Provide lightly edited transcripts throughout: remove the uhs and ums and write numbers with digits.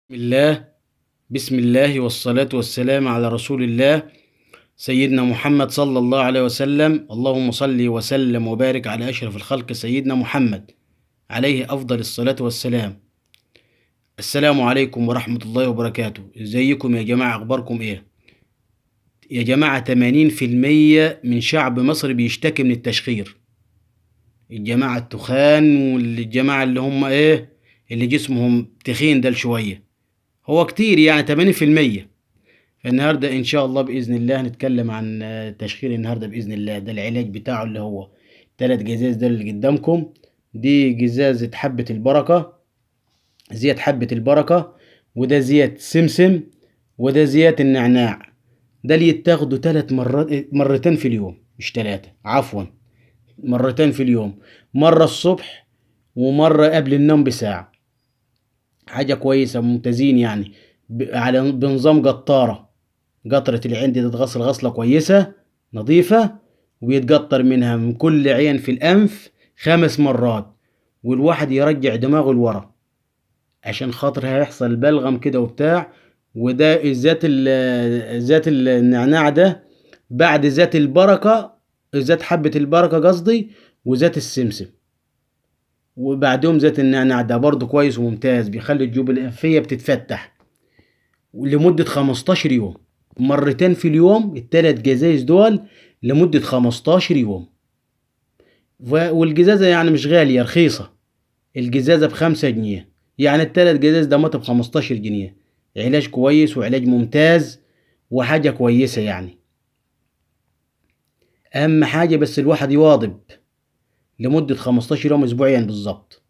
بسم الله والصلاة والسلام على رسول الله سيدنا محمد صلى الله عليه وسلم. اللهم صل وسلم وبارك على أشرف الخلق سيدنا محمد عليه أفضل الصلاة والسلام. السلام عليكم ورحمة الله وبركاته. ازيكم يا جماعة؟ أخباركم إيه؟ يا جماعة 80% من شعب مصر بيشتكي من التشخير. الجماعة التخان والجماعة اللي هم اللي جسمهم تخين ده شوية، هو كتير يعني 80%. النهاردة إن شاء الله بإذن الله هنتكلم عن تشخير النهاردة بإذن الله. ده العلاج بتاعه اللي هو 3 جزاز ده اللي قدامكم. دي جزازة حبة البركة، زيت حبة البركة، وده زيت سمسم، وده زيت النعناع. ده اللي يتاخدوا 3 مرات، مرتين في اليوم، مش 3، عفوا، مرتين في اليوم. مرة الصبح ومرة قبل النوم بساعة. حاجة كويسة، ممتازين يعني. على بنظام قطرة العين دي تتغسل غسلة كويسة نظيفة، ويتقطر منها من كل عين في الأنف 5 مرات، والواحد يرجع دماغه لورا عشان خاطر هيحصل بلغم كده وبتاع. وده ذات النعناع ده بعد ذات البركة، ذات حبة البركة قصدي، وذات السمسم، وبعدهم ذات النعناع ده برضه كويس وممتاز، بيخلي الجيوب الأنفية بتتفتح لمدة 15 يوم. مرتين في اليوم ال3 جزايز دول لمدة 15 يوم. والجزازة يعني مش غالية، رخيصة. الجزازة ب5 جنيه، يعني ال3 جزايز ده مت ب15 جنيه. علاج كويس وعلاج ممتاز وحاجة كويسة يعني. أهم حاجة بس الواحد يواظب لمدة 15 يوم، أسبوعين بالظبط،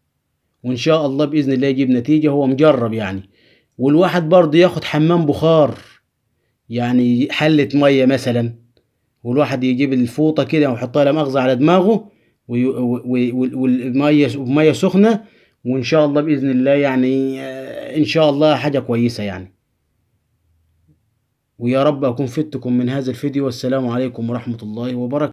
وإن شاء الله بإذن الله يجيب نتيجة. هو مجرب يعني. والواحد برضه ياخد حمام بخار، يعني حلة مية مثلا، والواحد يجيب الفوطة كده ويحطها لا مؤاخذة على دماغه، والمية سخنة، وإن شاء الله بإذن الله يعني إن شاء الله حاجة كويسة يعني. ويا رب أكون فدتكم من هذا الفيديو، والسلام عليكم ورحمة الله وبركاته.